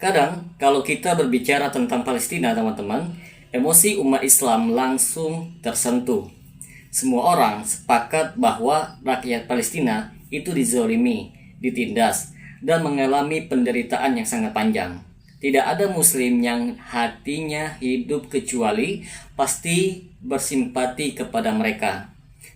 Kadang kalau kita berbicara tentang Palestina, teman-teman, emosi umat Islam langsung tersentuh. Semua orang sepakat bahwa rakyat Palestina itu dizolimi, ditindas, dan mengalami penderitaan yang sangat panjang. Tidak ada muslim yang hatinya hidup kecuali pasti bersimpati kepada mereka.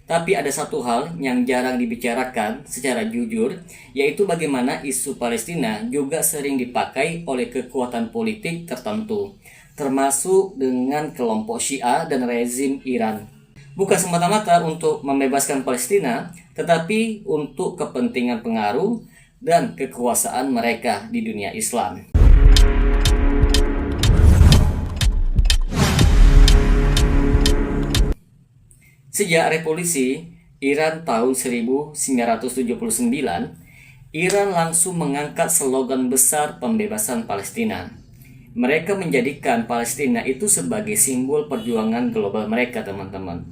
Tapi ada satu hal yang jarang dibicarakan secara jujur, yaitu bagaimana isu Palestina juga sering dipakai oleh kekuatan politik tertentu, termasuk dengan kelompok Syiah dan rezim Iran. Bukan semata-mata untuk membebaskan Palestina, tetapi untuk kepentingan pengaruh dan kekuasaan mereka di dunia Islam. Sejak revolusi Iran tahun 1979, Iran langsung mengangkat slogan besar pembebasan Palestina. Mereka menjadikan Palestina itu sebagai simbol perjuangan global mereka, teman-teman.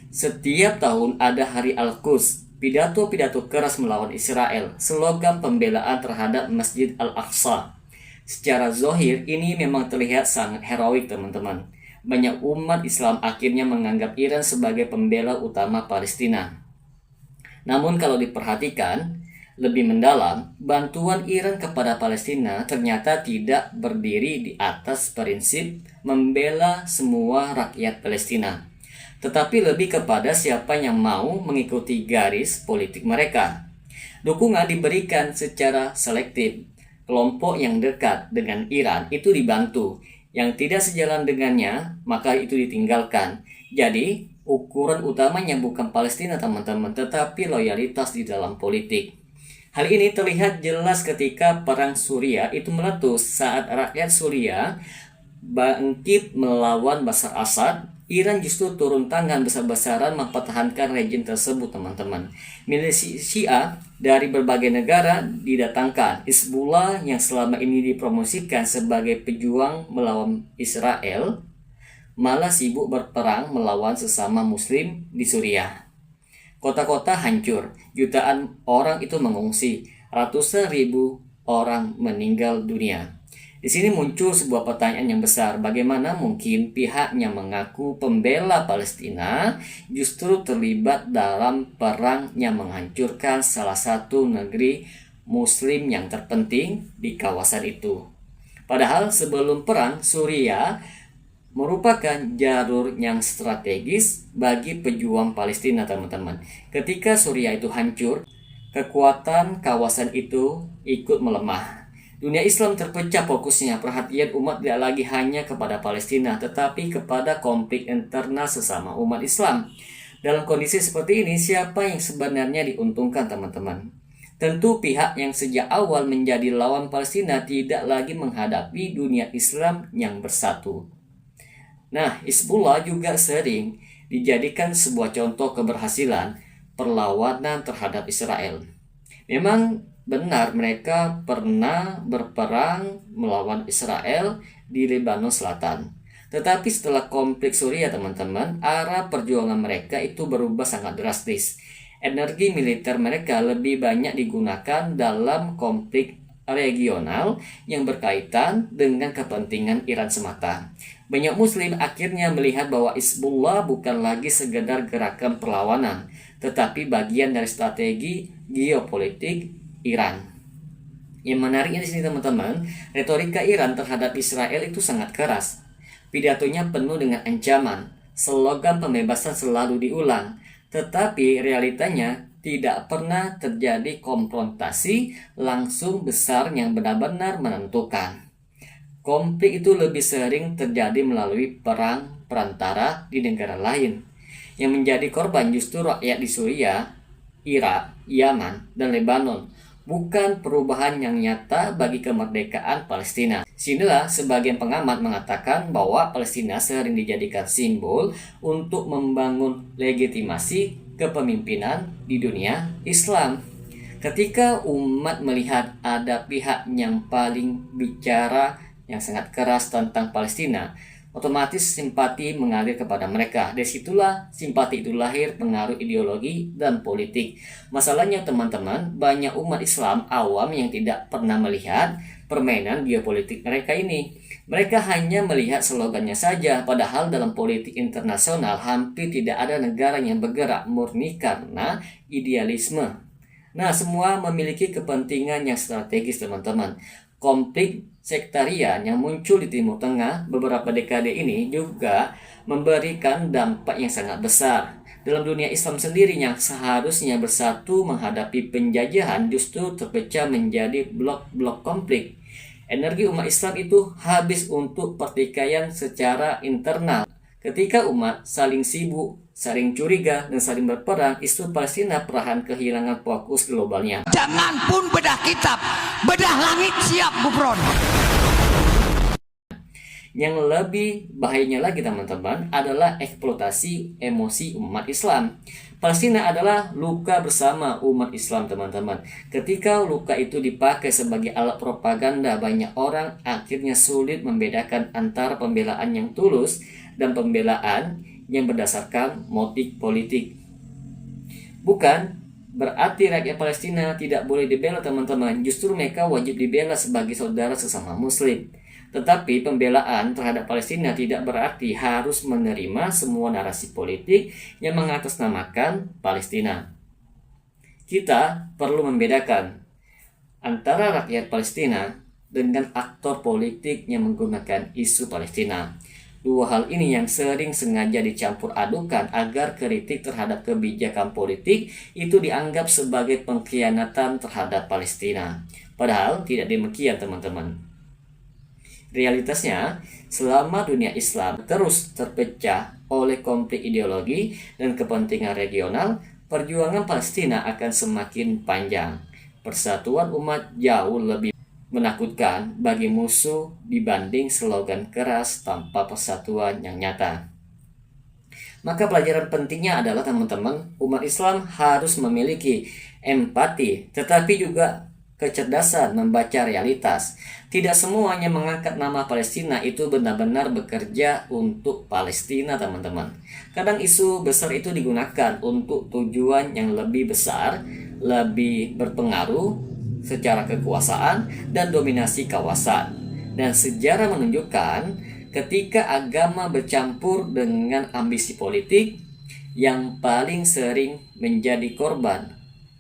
Setiap tahun ada Hari Al-Quds, pidato-pidato keras melawan Israel, slogan pembelaan terhadap Masjid Al-Aqsa. Secara zahir ini memang terlihat sangat heroik, teman-teman. Banyak umat Islam akhirnya menganggap Iran sebagai pembela utama Palestina. Namun kalau diperhatikan lebih mendalam, bantuan Iran kepada Palestina ternyata tidak berdiri di atas prinsip membela semua rakyat Palestina, tetapi lebih kepada siapa yang mau mengikuti garis politik mereka. Dukungan diberikan secara selektif. Kelompok yang dekat dengan Iran itu dibantu, yang tidak sejalan dengannya maka itu ditinggalkan. Jadi ukuran utamanya bukan Palestina, teman-teman, tetapi loyalitas di dalam politik. Hal ini terlihat jelas ketika perang Suriah itu meletus saat rakyat Suriah bangkit melawan Bashar Assad. Iran justru turun tangan besar-besaran mempertahankan rejim tersebut, teman-teman. Milisi Syiah dari berbagai negara didatangkan. Hizbullah yang selama ini dipromosikan sebagai pejuang melawan Israel malah sibuk berperang melawan sesama muslim di Suriah. Kota-kota hancur, jutaan orang itu mengungsi, ratusan ribu orang meninggal dunia. Di sini muncul sebuah pertanyaan yang besar, bagaimana mungkin pihaknya mengaku pembela Palestina justru terlibat dalam perang yang menghancurkan salah satu negeri muslim yang terpenting di kawasan itu. Padahal sebelum perang, Suriah merupakan jalur yang strategis bagi pejuang Palestina, teman-teman. Ketika Suriah itu hancur, kekuatan kawasan itu ikut melemah. Dunia Islam terpecah fokusnya, perhatian umat tidak lagi hanya kepada Palestina, tetapi kepada konflik internal sesama umat Islam. Dalam kondisi seperti ini, siapa yang sebenarnya diuntungkan, teman-teman? Tentu pihak yang sejak awal menjadi lawan Palestina tidak lagi menghadapi dunia Islam yang bersatu. Nah, Hizbullah juga sering dijadikan sebuah contoh keberhasilan perlawanan terhadap Israel. Memang benar mereka pernah berperang melawan Israel di Lebanon Selatan. Tetapi setelah konflik Suriah, teman-teman, arah perjuangan mereka itu berubah sangat drastis. Energi militer mereka lebih banyak digunakan dalam konflik regional yang berkaitan dengan kepentingan Iran semata. Banyak muslim akhirnya melihat bahwa Hizbullah bukan lagi sekedar gerakan perlawanan, tetapi bagian dari strategi geopolitik Iran. Yang menariknya di sini, teman-teman, retorika Iran terhadap Israel itu sangat keras. Pidatonya penuh dengan ancaman, slogan pembebasan selalu diulang, tetapi realitanya tidak pernah terjadi konfrontasi langsung besar yang benar-benar menentukan. Konflik itu lebih sering terjadi melalui perang perantara di negara lain. Yang menjadi korban justru rakyat di Suriah, Irak, Yaman, dan Lebanon, bukan perubahan yang nyata bagi kemerdekaan Palestina. Sinilah sebagian pengamat mengatakan bahwa Palestina sering dijadikan simbol untuk membangun legitimasi kepemimpinan di dunia Islam. Ketika umat melihat ada pihak yang paling bicara yang sangat keras tentang Palestina, otomatis simpati mengalir kepada mereka. Dari situlah simpati itu lahir, pengaruh ideologi dan politik. Masalahnya, teman-teman, banyak umat Islam awam yang tidak pernah melihat permainan geopolitik mereka ini. Mereka hanya melihat slogannya saja, padahal dalam politik internasional hampir tidak ada negara yang bergerak murni karena idealisme. Nah, semua memiliki kepentingan yang strategis, teman-teman. Konflik sektarian yang muncul di Timur Tengah beberapa dekade ini juga memberikan dampak yang sangat besar. Dalam dunia Islam sendiri yang seharusnya bersatu menghadapi penjajahan justru terpecah menjadi blok-blok konflik. Energi umat Islam itu habis untuk pertikaian secara internal. Ketika umat saling sibuk, saling curiga, dan saling berperang, isu Palestina perlahan kehilangan fokus globalnya. Jangan pun bedah kitab, bedah langit siap Bufron. Yang lebih bahayanya lagi, teman-teman, adalah eksploitasi emosi umat Islam. Palestina adalah luka bersama umat Islam, teman-teman. Ketika luka itu dipakai sebagai alat propaganda, banyak orang akhirnya sulit membedakan antara pembelaan yang tulus dan pembelaan yang berdasarkan motif politik. Bukan berarti rakyat Palestina tidak boleh dibela, teman-teman. Justru mereka wajib dibela sebagai saudara sesama Muslim. Tetapi pembelaan terhadap Palestina tidak berarti harus menerima semua narasi politik yang mengatasnamakan Palestina. Kita perlu membedakan antara rakyat Palestina dengan aktor politik yang menggunakan isu Palestina. Dua hal ini yang sering sengaja dicampur adukan agar kritik terhadap kebijakan politik itu dianggap sebagai pengkhianatan terhadap Palestina. Padahal tidak demikian, teman-teman. Realitasnya, selama dunia Islam terus terpecah oleh konflik ideologi dan kepentingan regional, perjuangan Palestina akan semakin panjang. Persatuan umat jauh lebih menakutkan bagi musuh dibanding slogan keras tanpa persatuan yang nyata. Maka pelajaran pentingnya adalah, teman-teman, umat Islam harus memiliki empati, tetapi juga kecerdasan membaca realitas. Tidak semuanya mengangkat nama Palestina itu benar-benar bekerja untuk Palestina, teman-teman. Kadang isu besar itu digunakan untuk tujuan yang lebih besar, lebih berpengaruh secara kekuasaan dan dominasi kawasan. Dan sejarah menunjukkan ketika agama bercampur dengan ambisi politik, yang paling sering menjadi korban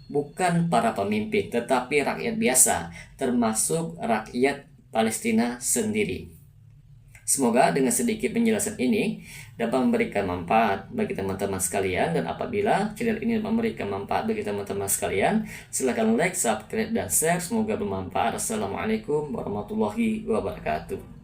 bukan para pemimpin, tetapi rakyat biasa, termasuk rakyat Palestina sendiri. Semoga dengan sedikit penjelasan ini dapat memberikan manfaat bagi teman-teman sekalian. Dan apabila channel ini memberikan manfaat bagi teman-teman sekalian, silakan like, subscribe, dan share. Semoga bermanfaat. Assalamualaikum warahmatullahi wabarakatuh.